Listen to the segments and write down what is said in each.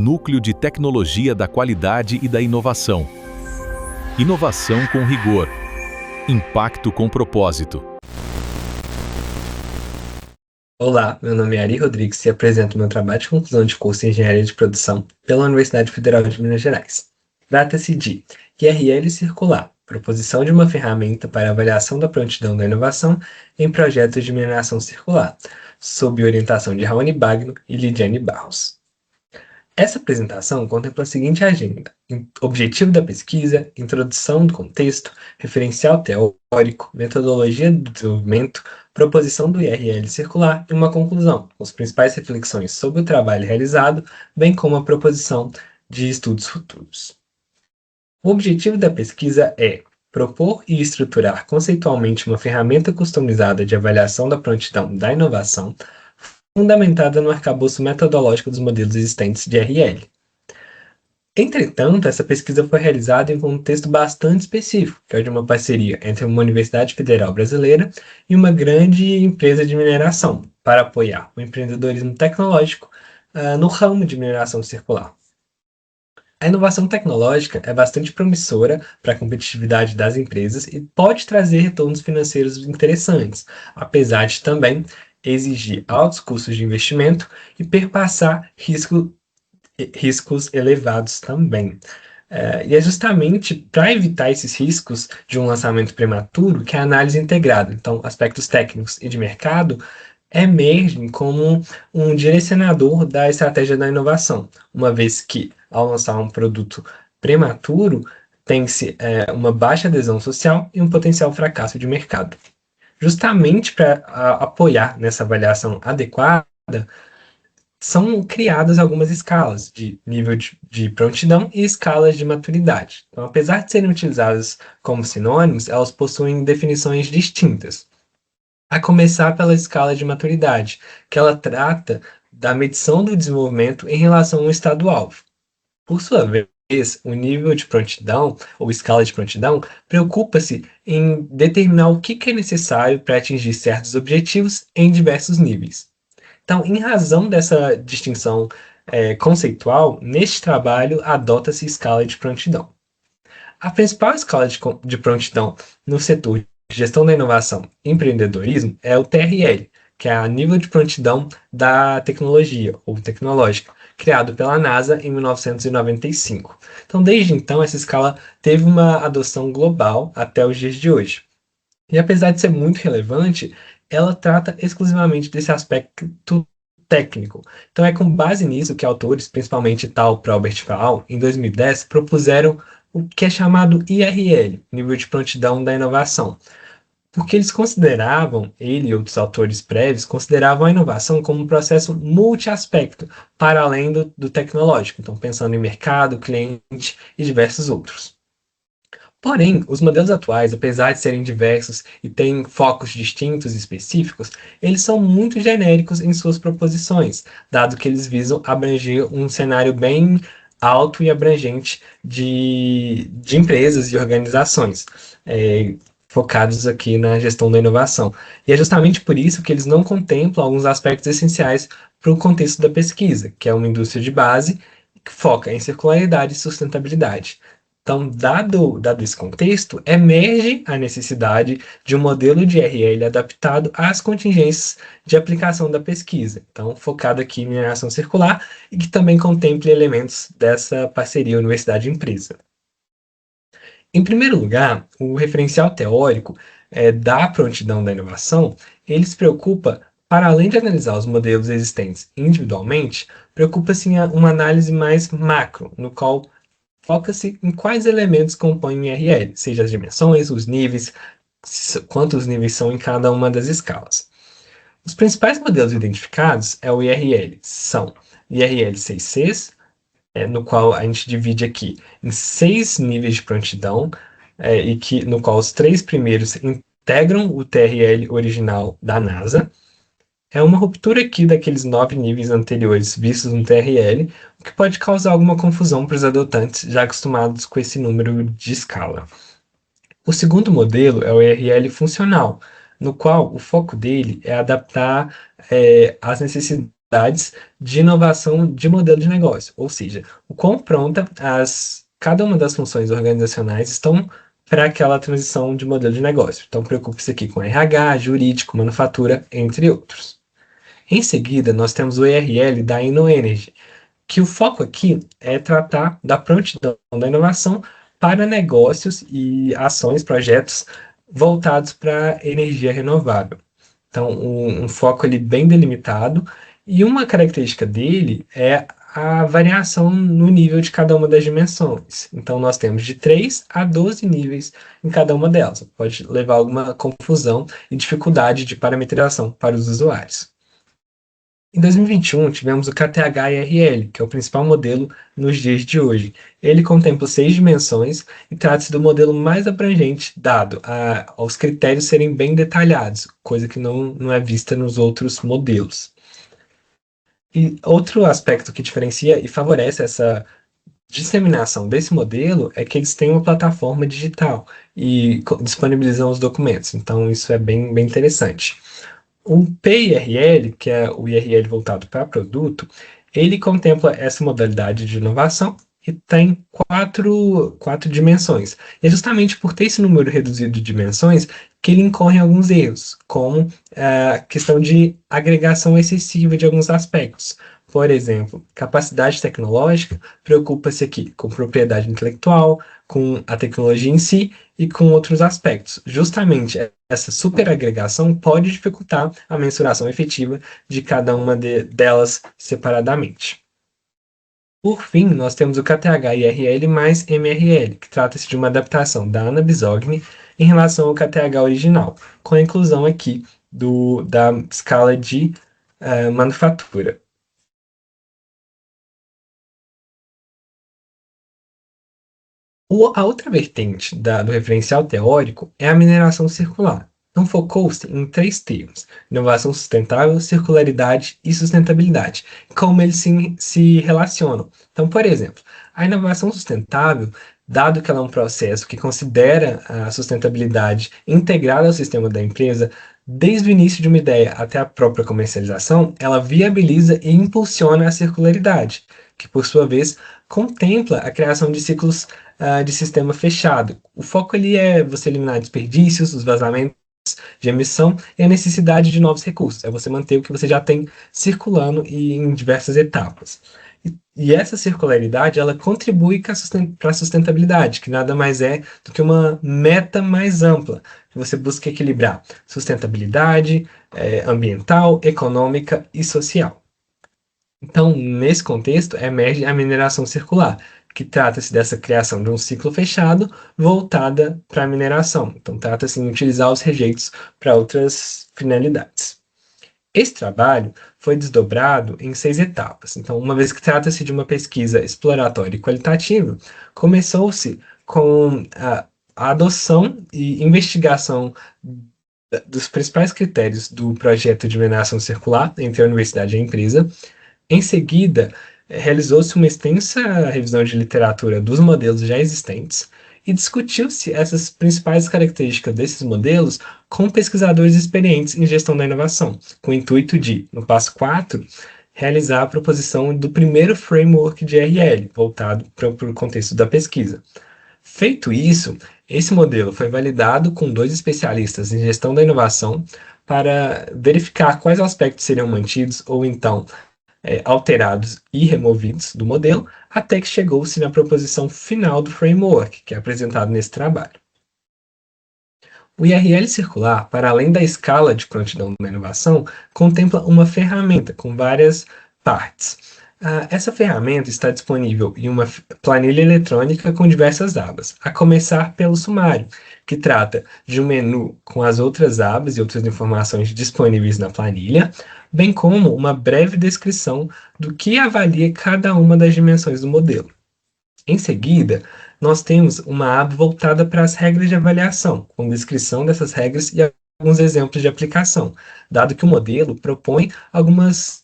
Núcleo de Tecnologia da Qualidade e da Inovação. Inovação com rigor. Impacto com propósito. Olá, meu nome é Ari Rodrigues e apresento meu trabalho de conclusão de curso em Engenharia de Produção pela Universidade Federal de Minas Gerais. Trata-se de IRL circular, proposição de uma ferramenta para avaliação da prontidão da inovação em projetos de mineração circular, sob orientação de Raoni Bagno e Lidiane Barros. Essa apresentação contempla a seguinte agenda: objetivo da pesquisa, introdução do contexto, referencial teórico, metodologia do desenvolvimento, proposição do IRL circular e uma conclusão, com as principais reflexões sobre o trabalho realizado, bem como a proposição de estudos futuros. O objetivo da pesquisa é propor e estruturar conceitualmente uma ferramenta customizada de avaliação da prontidão da inovação, fundamentada no arcabouço metodológico dos modelos existentes de IRL. Entretanto, essa pesquisa foi realizada em um contexto bastante específico, que é de uma parceria entre uma Universidade Federal Brasileira e uma grande empresa de mineração, para apoiar o empreendedorismo tecnológico no ramo de mineração circular. A inovação tecnológica é bastante promissora para a competitividade das empresas e pode trazer retornos financeiros interessantes, apesar de também exigir altos custos de investimento e perpassar riscos elevados também. E é justamente para evitar esses riscos de um lançamento prematuro que a análise integrada, então aspectos técnicos e de mercado, emergem como um direcionador da estratégia da inovação, uma vez que, ao lançar um produto prematuro, tem-se uma baixa adesão social e um potencial fracasso de mercado. Justamente para apoiar nessa avaliação adequada, são criadas algumas escalas de nível de prontidão e escalas de maturidade. Então, apesar de serem utilizadas como sinônimos, elas possuem definições distintas. A começar pela escala de maturidade, que ela trata da medição do desenvolvimento em relação ao estado-alvo. Por sua vez, o nível de prontidão, ou escala de prontidão, preocupa-se em determinar o que é necessário para atingir certos objetivos em diversos níveis. Então, em razão dessa distinção conceitual, neste trabalho adota-se escala de prontidão. A principal escala de prontidão no setor de gestão da inovação e empreendedorismo é o TRL, que é a nível de prontidão da tecnologia, ou tecnológica, criado pela NASA em 1995. Então, desde então, essa escala teve uma adoção global até os dias de hoje. E apesar de ser muito relevante, ela trata exclusivamente desse aspecto técnico. Então é com base nisso que autores, principalmente Tal, Probert e al., em 2010, propuseram o que é chamado IRL, Nível de Prontidão da Inovação, porque eles consideravam, ele e outros autores prévios, consideravam a inovação como um processo multiaspecto, para além do tecnológico, então pensando em mercado, cliente e diversos outros. Porém, os modelos atuais, apesar de serem diversos e terem focos distintos e específicos, eles são muito genéricos em suas proposições, dado que eles visam abranger um cenário bem alto e abrangente de empresas e organizações, focados aqui na gestão da inovação. E é justamente por isso que eles não contemplam alguns aspectos essenciais para o contexto da pesquisa, que é uma indústria de base que foca em circularidade e sustentabilidade. Então, dado esse contexto, emerge a necessidade de um modelo de IRL adaptado às contingências de aplicação da pesquisa, então focado aqui em mineração circular e que também contemple elementos dessa parceria universidade-empresa. Em primeiro lugar, o referencial teórico da prontidão da inovação, ele se preocupa, para além de analisar os modelos existentes individualmente, preocupa-se em uma análise mais macro, no qual foca-se em quais elementos compõem o IRL, seja as dimensões, os níveis, quantos níveis são em cada uma das escalas. Os principais modelos identificados é o IRL, são IRL 6Cs, no qual a gente divide aqui em 6 níveis de prontidão, no qual os 3 primeiros integram o TRL original da NASA. É uma ruptura aqui daqueles 9 níveis anteriores vistos no TRL, o que pode causar alguma confusão para os adotantes já acostumados com esse número de escala. O segundo modelo é o IRL funcional, no qual o foco dele é adaptar às necessidades de inovação de modelo de negócio, ou seja, o quão pronta cada uma das funções organizacionais estão para aquela transição de modelo de negócio. Então, preocupe-se aqui com RH, jurídico, manufatura, entre outros. Em seguida, nós temos o ERL da InnoEnergy, que o foco aqui é tratar da prontidão da inovação para negócios e ações, projetos voltados para energia renovável. Então, um foco ali bem delimitado, e uma característica dele é a variação no nível de cada uma das dimensões. Então, nós temos de 3 a 12 níveis em cada uma delas. Pode levar a alguma confusão e dificuldade de parametrização para os usuários. Em 2021, tivemos o KTH-IRL, que é o principal modelo nos dias de hoje. Ele contempla 6 dimensões e trata-se do modelo mais abrangente, dado aos critérios serem bem detalhados, coisa que não é vista nos outros modelos. E outro aspecto que diferencia e favorece essa disseminação desse modelo é que eles têm uma plataforma digital e disponibilizam os documentos. Então, isso é bem interessante. O PIRL, que é o IRL voltado para produto, ele contempla essa modalidade de inovação e tem quatro dimensões. E é justamente por ter esse número reduzido de dimensões que ele incorre em alguns erros, como a questão de agregação excessiva de alguns aspectos. Por exemplo, capacidade tecnológica preocupa-se aqui com propriedade intelectual, com a tecnologia em si e com outros aspectos. Justamente essa superagregação pode dificultar a mensuração efetiva de cada uma delas separadamente. Por fim, nós temos o KTH-IRL mais MRL, que trata-se de uma adaptação da Ana Bisogni em relação ao KTH original, com a inclusão aqui da escala de manufatura. A outra vertente do referencial teórico é a mineração circular. Então, focou-se em 3 termos: inovação sustentável, circularidade e sustentabilidade, como eles se relacionam. Então, por exemplo, a inovação sustentável, dado que ela é um processo que considera a sustentabilidade integrada ao sistema da empresa, desde o início de uma ideia até a própria comercialização, ela viabiliza e impulsiona a circularidade, que, por sua vez, contempla a criação de ciclos de sistema fechado. O foco ali é você eliminar desperdícios, os vazamentos de emissão e a necessidade de novos recursos. É você manter o que você já tem circulando e em diversas etapas. E essa circularidade, ela contribui para a sustentabilidade, que nada mais é do que uma meta mais ampla, que você busca equilibrar sustentabilidade ambiental, econômica e social. Então, nesse contexto, emerge a mineração circular, que trata-se dessa criação de um ciclo fechado voltada para a mineração. Então, trata-se de utilizar os rejeitos para outras finalidades. Esse trabalho foi desdobrado em 6 etapas. Então, uma vez que trata-se de uma pesquisa exploratória e qualitativa, começou-se com a adoção e investigação dos principais critérios do projeto de mineração circular entre a universidade e a empresa. Em seguida, realizou-se uma extensa revisão de literatura dos modelos já existentes e discutiu-se essas principais características desses modelos com pesquisadores experientes em gestão da inovação, com o intuito de, no passo 4, realizar a proposição do primeiro framework de RL, voltado para o contexto da pesquisa. Feito isso, esse modelo foi validado com 2 especialistas em gestão da inovação para verificar quais aspectos seriam mantidos ou então alterados e removidos do modelo, até que chegou-se na proposição final do framework, que é apresentado nesse trabalho. O IRL circular, para além da escala de prontidão da inovação, contempla uma ferramenta com várias partes. Essa ferramenta está disponível em uma planilha eletrônica com diversas abas, a começar pelo sumário, que trata de um menu com as outras abas e outras informações disponíveis na planilha, bem como uma breve descrição do que avalia cada uma das dimensões do modelo. Em seguida, nós temos uma aba voltada para as regras de avaliação, com descrição dessas regras e alguns exemplos de aplicação, dado que o modelo propõe alguns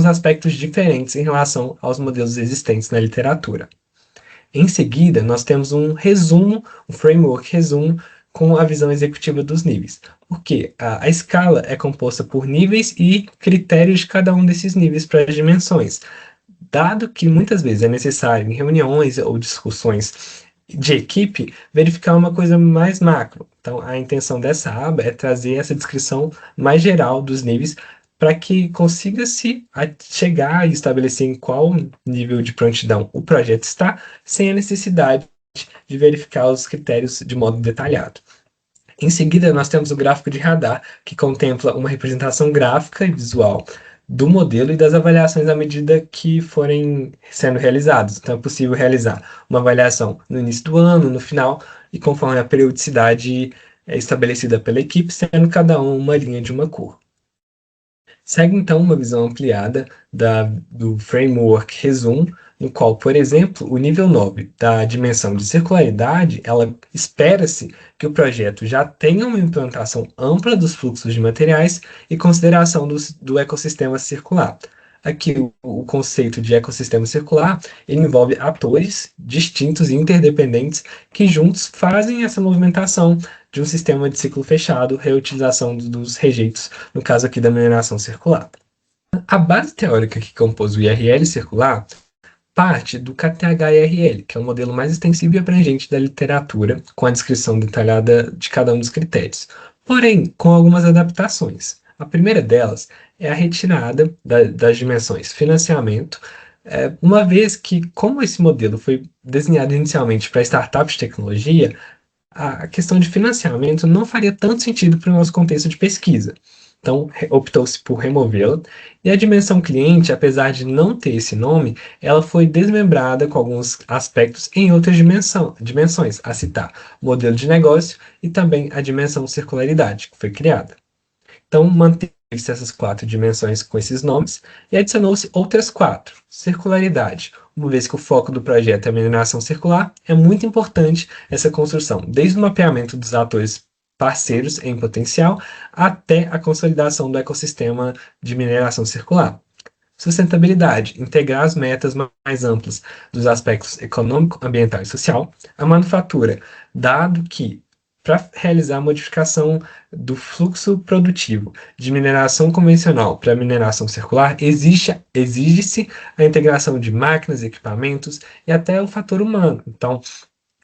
aspectos diferentes em relação aos modelos existentes na literatura. Em seguida, nós temos um resumo, um framework resumo, com a visão executiva dos níveis. Porque a escala é composta por níveis e critérios de cada um desses níveis para as dimensões. Dado que muitas vezes é necessário, em reuniões ou discussões de equipe, verificar uma coisa mais macro. Então, a intenção dessa aba é trazer essa descrição mais geral dos níveis para que consiga-se chegar e estabelecer em qual nível de prontidão o projeto está, sem a necessidade de verificar os critérios de modo detalhado. Em seguida, nós temos o gráfico de radar, que contempla uma representação gráfica e visual do modelo e das avaliações à medida que forem sendo realizados. Então, é possível realizar uma avaliação no início do ano, no final, e conforme a periodicidade estabelecida pela equipe, sendo cada uma linha de uma cor. Segue então uma visão ampliada do framework Resume, no qual, por exemplo, o nível 9 da dimensão de circularidade, ela espera-se que o projeto já tenha uma implantação ampla dos fluxos de materiais e consideração do ecossistema circular. Aqui, o conceito de ecossistema circular, ele envolve atores distintos e interdependentes que juntos fazem essa movimentação de um sistema de ciclo fechado, reutilização dos rejeitos, no caso aqui da mineração circular. A base teórica que compôs o IRL circular parte do KTH-IRL, que é o modelo mais extensivo e abrangente da literatura, com a descrição detalhada de cada um dos critérios, porém com algumas adaptações. A primeira delas é a retirada das dimensões financiamento, uma vez que, como esse modelo foi desenhado inicialmente para startups de tecnologia, a questão de financiamento não faria tanto sentido para o nosso contexto de pesquisa. Então, optou-se por removê-la, e a dimensão cliente, apesar de não ter esse nome, ela foi desmembrada com alguns aspectos em outras dimensões, a citar modelo de negócio e também a dimensão circularidade, que foi criada. Então, manteve-se essas 4 dimensões com esses nomes e adicionou-se outras 4. Circularidade. Uma vez que o foco do projeto é a mineração circular, é muito importante essa construção, desde o mapeamento dos atores parceiros em potencial até a consolidação do ecossistema de mineração circular. Sustentabilidade, integrar as metas mais amplas dos aspectos econômico, ambiental e social. A manufatura, dado que para realizar a modificação do fluxo produtivo de mineração convencional para mineração circular, exige-se a integração de máquinas, equipamentos e até o fator humano. Então,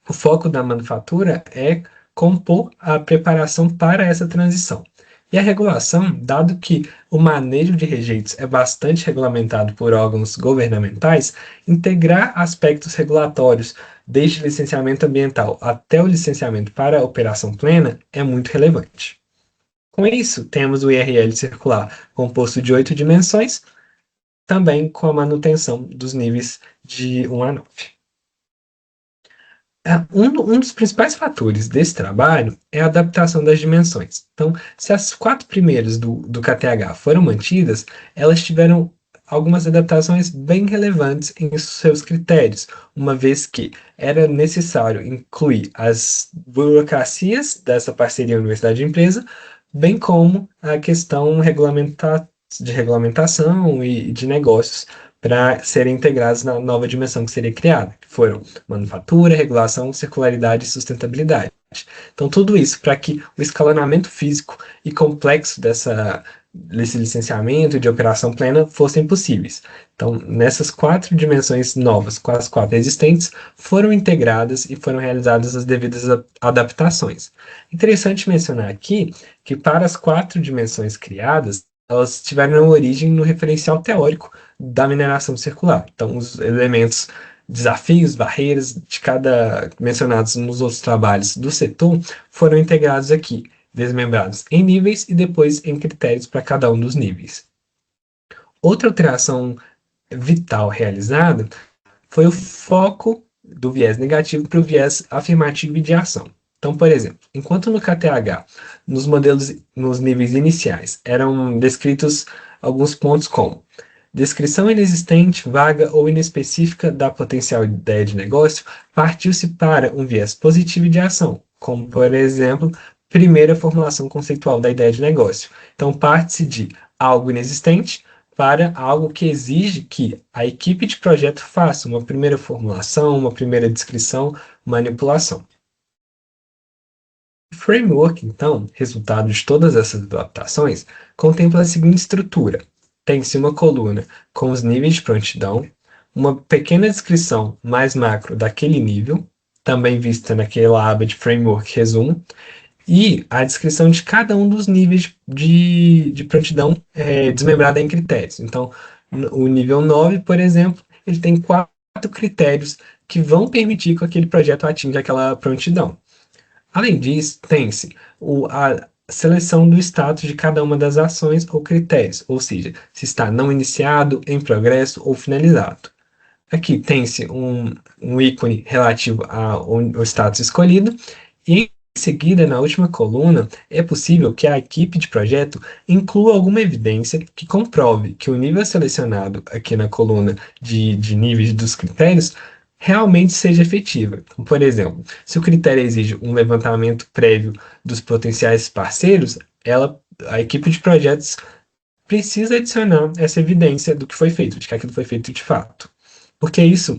o foco da manufatura é compor a preparação para essa transição. E a regulação, dado que o manejo de rejeitos é bastante regulamentado por órgãos governamentais, integrar aspectos regulatórios, desde licenciamento ambiental até o licenciamento para a operação plena, é muito relevante. Com isso, temos o IRL circular composto de 8 dimensões, também com a manutenção dos níveis de 1 a 9. Um dos principais fatores desse trabalho é a adaptação das dimensões. Então, se as 4 primeiras do KTH foram mantidas, elas tiveram algumas adaptações bem relevantes em seus critérios, uma vez que era necessário incluir as burocracias dessa parceria universidade-empresa, bem como a questão de regulamentação e de negócios para serem integrados na nova dimensão que seria criada, que foram manufatura, regulação, circularidade e sustentabilidade. Então, tudo isso para que o escalonamento físico e complexo desse licenciamento e de operação plena fossem possíveis. Então, nessas 4 dimensões novas, com as 4 existentes, foram integradas e foram realizadas as devidas adaptações. Interessante mencionar aqui que para as 4 dimensões criadas, elas tiveram origem no referencial teórico da mineração circular. Então, os elementos, desafios, barreiras de cada mencionados nos outros trabalhos do setor foram integrados aqui, desmembrados em níveis e depois em critérios para cada um dos níveis. Outra alteração vital realizada foi o foco do viés negativo para o viés afirmativo de ação. Então, por exemplo, enquanto no KTH, nos modelos, nos níveis iniciais, eram descritos alguns pontos como descrição inexistente, vaga ou inespecífica da potencial ideia de negócio, partiu-se para um viés positivo de ação, como, por exemplo, primeira formulação conceitual da ideia de negócio. Então, parte-se de algo inexistente para algo que exige que a equipe de projeto faça uma primeira formulação, uma primeira descrição, manipulação. framework, então, resultado de todas essas adaptações, contempla a seguinte estrutura. Tem-se uma coluna com os níveis de prontidão, uma pequena descrição mais macro daquele nível, também vista naquela aba de framework resumo, e a descrição de cada um dos níveis de prontidão desmembrada em critérios. Então, o nível 9, por exemplo, ele tem 4 critérios que vão permitir que aquele projeto atinja aquela prontidão. Além disso, tem-se a seleção do status de cada uma das ações ou critérios, ou seja, se está não iniciado, em progresso ou finalizado. Aqui tem-se um ícone relativo ao status escolhido, e em seguida, na última coluna, é possível que a equipe de projeto inclua alguma evidência que comprove que o nível selecionado aqui na coluna de níveis dos critérios realmente seja efetiva. Por exemplo, se o critério exige um levantamento prévio dos potenciais parceiros, a equipe de projetos precisa adicionar essa evidência do que foi feito, de que aquilo foi feito de fato. Porque isso,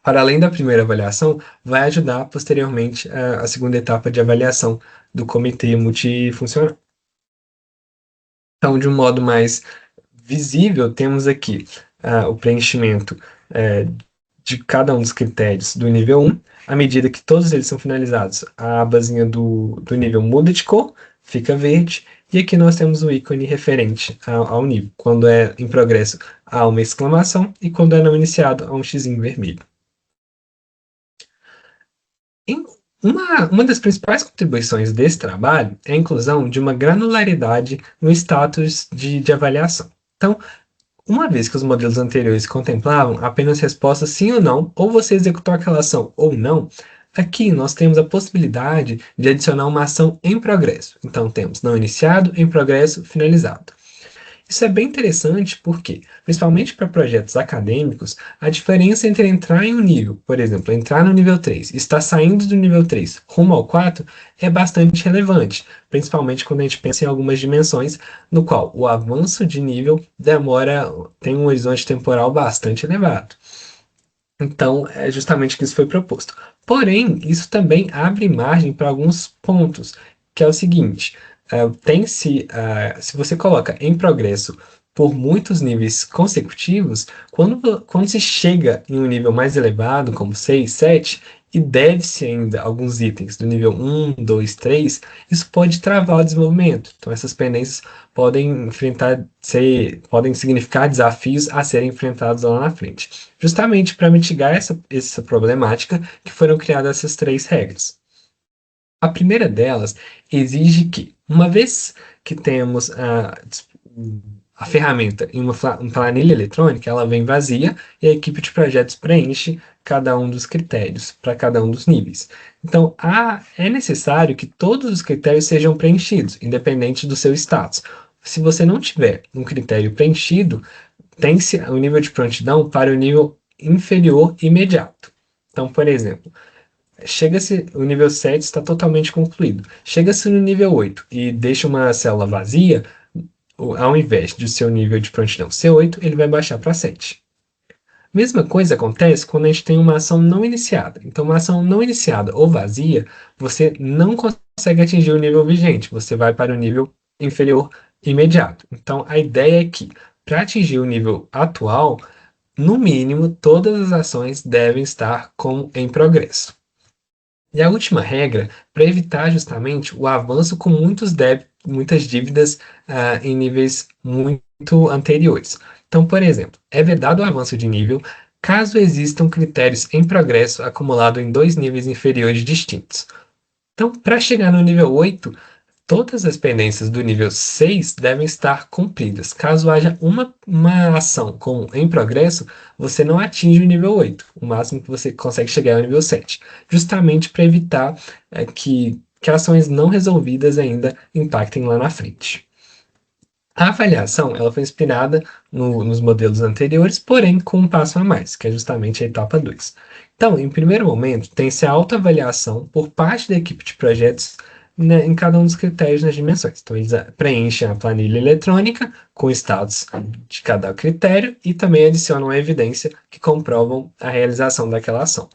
para além da primeira avaliação, vai ajudar posteriormente a segunda etapa de avaliação do comitê multifuncional. Então, de um modo mais visível, temos aqui o preenchimento de cada um dos critérios do nível 1. À medida que todos eles são finalizados, a abazinha do nível muda de cor, fica verde, e aqui nós temos o ícone referente ao nível. Quando é em progresso, há uma exclamação, e quando é não iniciado, há um xizinho vermelho. Uma das principais contribuições desse trabalho é a inclusão de uma granularidade no status de avaliação. Então, uma vez que os modelos anteriores contemplavam apenas respostas sim ou não, ou você executou aquela ação ou não, aqui nós temos a possibilidade de adicionar uma ação em progresso. Então, temos não iniciado, em progresso, finalizado. Isso é bem interessante porque, principalmente para projetos acadêmicos, a diferença entre entrar em um nível, por exemplo, entrar no nível 3 e estar saindo do nível 3 rumo ao 4 é bastante relevante, principalmente quando a gente pensa em algumas dimensões no qual o avanço de nível tem um horizonte temporal bastante elevado. Então, é justamente que isso foi proposto. Porém, isso também abre margem para alguns pontos, que é o seguinte: se você coloca em progresso por muitos níveis consecutivos, quando se chega em um nível mais elevado, como 6, 7, e deve-se ainda alguns itens do nível 1, 2, 3, isso pode travar o desenvolvimento. Então, essas pendências podem significar desafios a serem enfrentados lá na frente. Justamente para mitigar essa problemática que foram criadas essas 3 regras. A primeira delas exige que, uma vez que temos a ferramenta em uma planilha eletrônica, ela vem vazia e a equipe de projetos preenche cada um dos critérios para cada um dos níveis. Então, é necessário que todos os critérios sejam preenchidos, independente do seu status. Se você não tiver um critério preenchido, tem-se o nível de prontidão para o nível inferior imediato. Então, por exemplo, o nível 7 está totalmente concluído. Chega-se no nível 8 e deixa uma célula vazia, ao invés de seu nível de prontidão ser 8, ele vai baixar para 7. Mesma coisa acontece quando a gente tem uma ação não iniciada. Então, uma ação não iniciada ou vazia, você não consegue atingir o nível vigente, você vai para o nível inferior imediato. Então, a ideia é que, para atingir o nível atual, no mínimo, todas as ações devem estar em progresso. E a última regra, para evitar justamente o avanço com muitas dívidas em níveis muito anteriores. Então, por exemplo, é vedado o avanço de nível caso existam critérios em progresso acumulado em 2 níveis inferiores distintos. Então, para chegar no nível 8, todas as pendências do nível 6 devem estar cumpridas. Caso haja uma ação em progresso, você não atinge o nível 8. O máximo que você consegue chegar é o nível 7. Justamente para evitar que ações não resolvidas ainda impactem lá na frente. A avaliação ela foi inspirada nos modelos anteriores, porém com um passo a mais, que é justamente a etapa 2. Então, em primeiro momento, tem-se a autoavaliação por parte da equipe de projetos em cada um dos critérios nas dimensões. Então, eles preenchem a planilha eletrônica com status de cada critério e também adicionam a evidência que comprovam a realização daquela ação.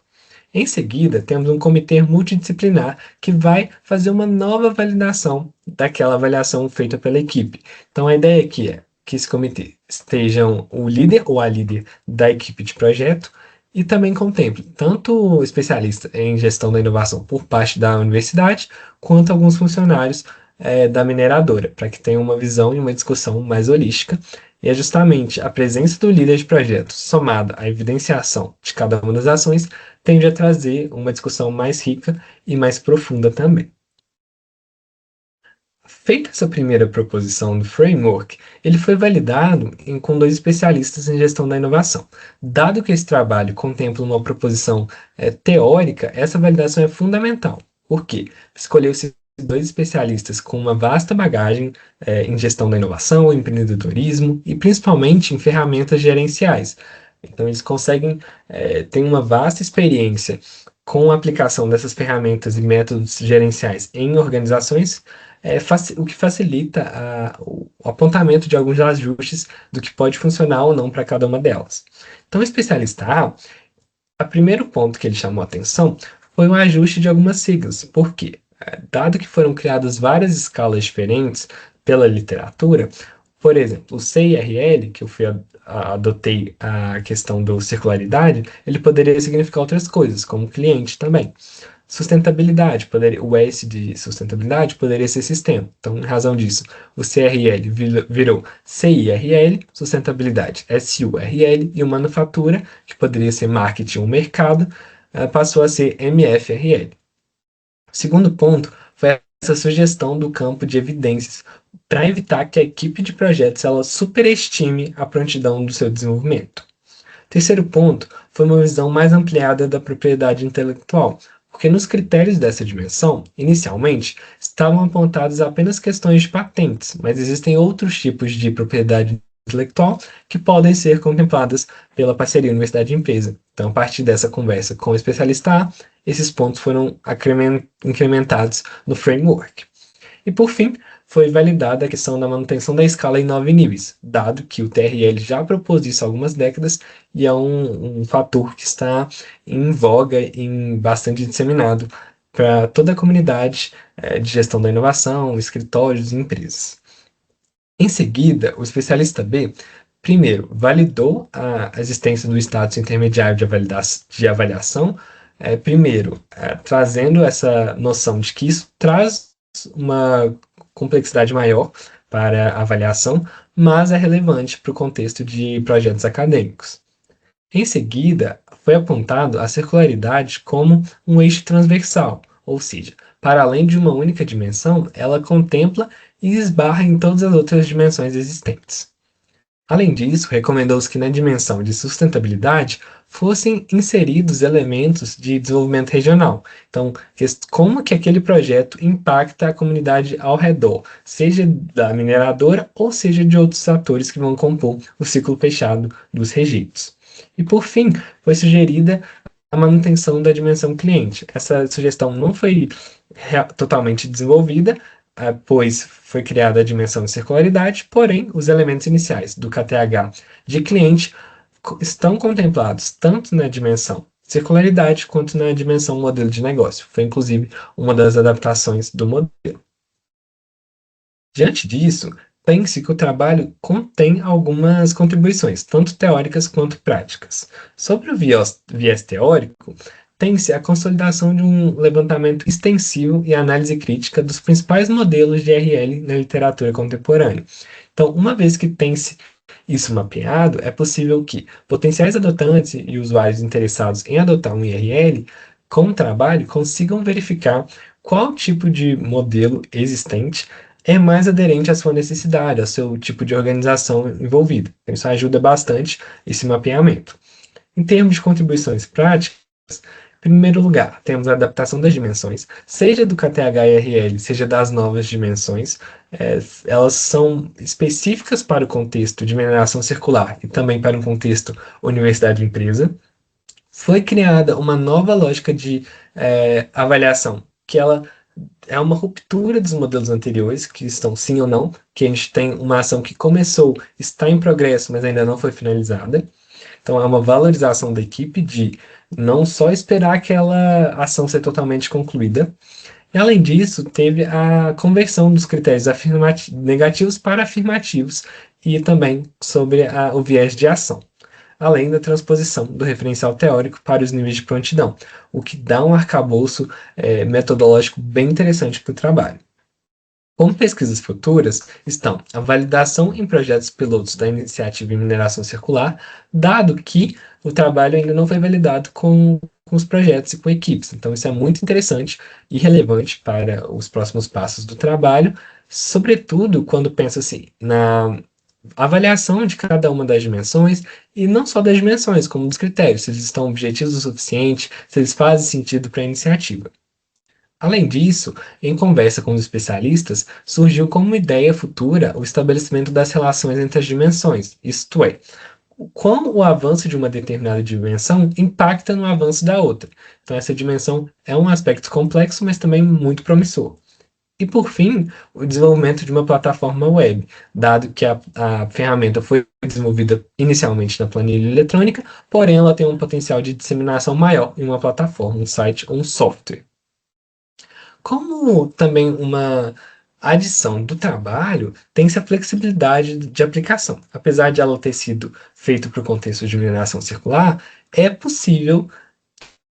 Em seguida, temos um comitê multidisciplinar que vai fazer uma nova validação daquela avaliação feita pela equipe. Então, a ideia aqui é que esse comitê estejam o líder ou a líder da equipe de projeto e também contemple tanto especialistas em gestão da inovação por parte da universidade, quanto alguns funcionários da mineradora, para que tenha uma visão e uma discussão mais holística. E é justamente a presença do líder de projeto, somada à evidenciação de cada uma das ações, tende a trazer uma discussão mais rica e mais profunda também. Feita essa primeira proposição do framework, ele foi validado com dois especialistas em gestão da inovação. Dado que esse trabalho contempla uma proposição teórica, essa validação é fundamental. Por quê? Escolheu-se dois especialistas com uma vasta bagagem em gestão da inovação, empreendedorismo e principalmente em ferramentas gerenciais. Então, eles conseguem ter uma vasta experiência com a aplicação dessas ferramentas e métodos gerenciais em organizações, o que facilita o apontamento de alguns ajustes do que pode funcionar ou não para cada uma delas. Então, o especialista A, o primeiro ponto que ele chamou a atenção foi o ajuste de algumas siglas. Por quê? Dado que foram criadas várias escalas diferentes pela literatura, por exemplo, o CIRL, que eu adotei a questão da circularidade, ele poderia significar outras coisas, como cliente também. Sustentabilidade, o S de sustentabilidade poderia ser sistema. Então, em razão disso, o CRL virou CIRL, sustentabilidade SURL, e o manufatura, que poderia ser marketing ou mercado, passou a ser MFRL. O segundo ponto foi essa sugestão do campo de evidências para evitar que a equipe de projetos ela superestime a prontidão do seu desenvolvimento. O terceiro ponto foi uma visão mais ampliada da propriedade intelectual, porque nos critérios dessa dimensão, inicialmente, estavam apontadas apenas questões de patentes, mas existem outros tipos de propriedade intelectual que podem ser contempladas pela parceria universidade-empresa. Então, a partir dessa conversa com o especialista A, esses pontos foram incrementados no framework. E, por fim, foi validada a questão da manutenção da escala em 9 níveis, dado que o TRL já propôs isso há algumas décadas e é um fator que está em voga e bastante disseminado para toda a comunidade de gestão da inovação, escritórios e empresas. Em seguida, o especialista B, primeiro, validou a existência do status intermediário de avaliação, trazendo essa noção de que isso traz uma complexidade maior para a avaliação, mas é relevante para o contexto de projetos acadêmicos. Em seguida, foi apontado a circularidade como um eixo transversal, ou seja, para além de uma única dimensão, ela contempla e esbarra em todas as outras dimensões existentes. Além disso, recomendou-se que na dimensão de sustentabilidade fossem inseridos elementos de desenvolvimento regional. Então, como que aquele projeto impacta a comunidade ao redor, seja da mineradora ou seja de outros atores que vão compor o ciclo fechado dos rejeitos. E, por fim, foi sugerida a manutenção da dimensão cliente. Essa sugestão não foi totalmente desenvolvida, pois foi criada a dimensão de circularidade, porém, os elementos iniciais do KTH de cliente estão contemplados tanto na dimensão circularidade quanto na dimensão modelo de negócio. Foi, inclusive, uma das adaptações do modelo. Diante disso, pense que o trabalho contém algumas contribuições, tanto teóricas quanto práticas. Sobre o viés teórico, tem-se a consolidação de um levantamento extensivo e análise crítica dos principais modelos de IRL na literatura contemporânea. Então, uma vez que tem-se isso mapeado, é possível que potenciais adotantes e usuários interessados em adotar um IRL com o trabalho consigam verificar qual tipo de modelo existente é mais aderente à sua necessidade, ao seu tipo de organização envolvida. Então, isso ajuda bastante esse mapeamento. Em termos de contribuições práticas, em primeiro lugar, temos a adaptação das dimensões, seja do KTH-IRL, seja das novas dimensões. Elas são específicas para o contexto de mineração circular e também para um contexto universidade-empresa. Foi criada uma nova lógica de avaliação, que ela é uma ruptura dos modelos anteriores, que estão sim ou não, que a gente tem uma ação que começou, está em progresso, mas ainda não foi finalizada. Então, é uma valorização da equipe de não só esperar aquela ação ser totalmente concluída. E, além disso, teve a conversão dos critérios negativos para afirmativos e também sobre o viés de ação, além da transposição do referencial teórico para os níveis de prontidão, o que dá um arcabouço metodológico bem interessante para o trabalho. Como pesquisas futuras estão a validação em projetos pilotos da iniciativa em mineração circular, dado que o trabalho ainda não foi validado com os projetos e com equipes. Então, isso é muito interessante e relevante para os próximos passos do trabalho, sobretudo quando pensa assim, na avaliação de cada uma das dimensões, e não só das dimensões, como dos critérios, se eles estão objetivos o suficiente, se eles fazem sentido para a iniciativa. Além disso, em conversa com os especialistas, surgiu como ideia futura o estabelecimento das relações entre as dimensões, isto é, como o avanço de uma determinada dimensão impacta no avanço da outra. Então, essa dimensão é um aspecto complexo, mas também muito promissor. E, por fim, o desenvolvimento de uma plataforma web, dado que a ferramenta foi desenvolvida inicialmente na planilha eletrônica, porém ela tem um potencial de disseminação maior em uma plataforma, um site ou um software. Como também uma adição do trabalho, tem-se a flexibilidade de aplicação. Apesar de ela ter sido feita para o contexto de mineração circular, é possível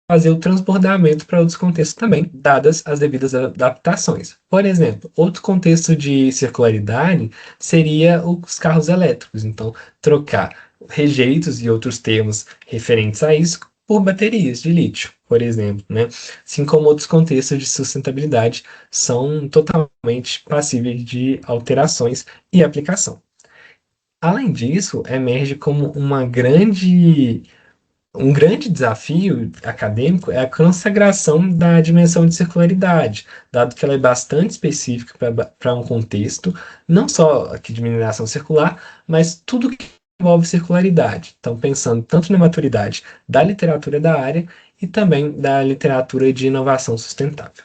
fazer o transbordamento para outros contextos também, dadas as devidas adaptações. Por exemplo, outro contexto de circularidade seria os carros elétricos. Então, trocar rejeitos e outros termos referentes a isso por baterias de lítio, por exemplo, né? Assim como outros contextos de sustentabilidade são totalmente passíveis de alterações e aplicação. Além disso, emerge como um grande desafio acadêmico é a consagração da dimensão de circularidade, dado que ela é bastante específica para um contexto, não só aqui de mineração circular, mas tudo que envolve circularidade. Então, pensando tanto na maturidade da literatura da área e também da literatura de inovação sustentável.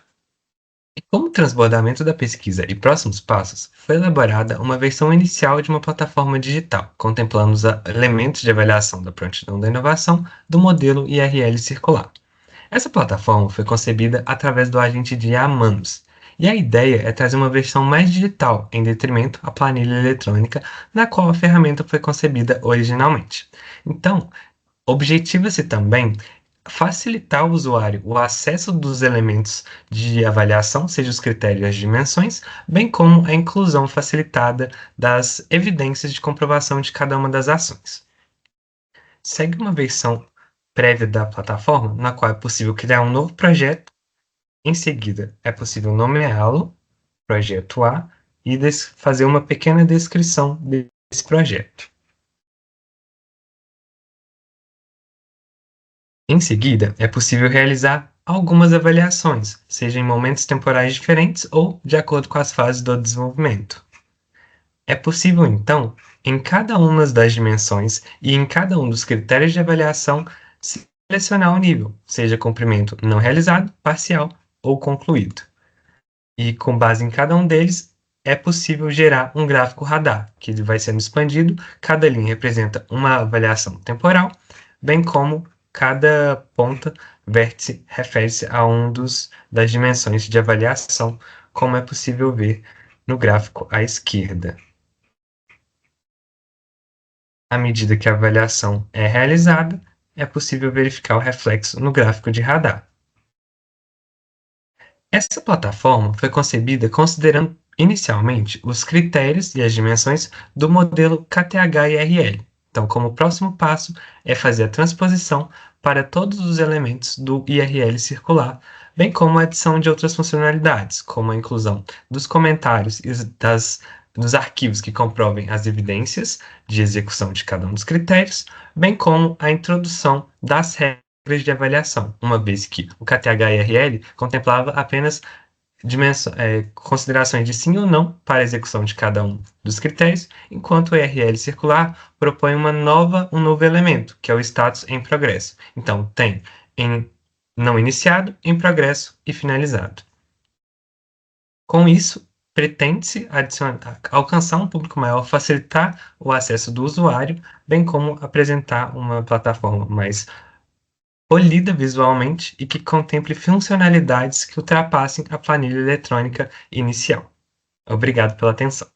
Como transbordamento da pesquisa e próximos passos, foi elaborada uma versão inicial de uma plataforma digital, contemplando os elementos de avaliação da prontidão da inovação do modelo IRL circular. Essa plataforma foi concebida através do agente de Amanos, e a ideia é trazer uma versão mais digital, em detrimento à planilha eletrônica, na qual a ferramenta foi concebida originalmente. Então, objetiva-se também facilitar ao usuário o acesso dos elementos de avaliação, seja os critérios e as dimensões, bem como a inclusão facilitada das evidências de comprovação de cada uma das ações. Segue uma versão prévia da plataforma, na qual é possível criar um novo projeto. Em seguida, é possível nomeá-lo, projeto A, e fazer uma pequena descrição desse projeto. Em seguida, é possível realizar algumas avaliações, seja em momentos temporais diferentes ou de acordo com as fases do desenvolvimento. É possível, então, em cada uma das dimensões e em cada um dos critérios de avaliação, selecionar o nível, seja comprimento não realizado, parcial ou concluído. E, com base em cada um deles, é possível gerar um gráfico radar, que ele vai sendo expandido, cada linha representa uma avaliação temporal, bem como cada ponta, vértice, refere-se a das dimensões de avaliação, como é possível ver no gráfico à esquerda. À medida que a avaliação é realizada, é possível verificar o reflexo no gráfico de radar. Essa plataforma foi concebida considerando inicialmente os critérios e as dimensões do modelo KTH-IRL. Então, como próximo passo é fazer a transposição para todos os elementos do IRL circular, bem como a adição de outras funcionalidades, como a inclusão dos comentários e dos arquivos que comprovem as evidências de execução de cada um dos critérios, bem como a introdução das regras de avaliação, uma vez que o KTH-IRL contemplava apenas considerações de sim ou não para a execução de cada um dos critérios, enquanto o IRL circular propõe um novo elemento, que é o status em progresso. Então, tem em não iniciado, em progresso e finalizado. Com isso, pretende-se alcançar um público maior, facilitar o acesso do usuário, bem como apresentar uma plataforma mais polida visualmente e que contemple funcionalidades que ultrapassem a planilha eletrônica inicial. Obrigado pela atenção.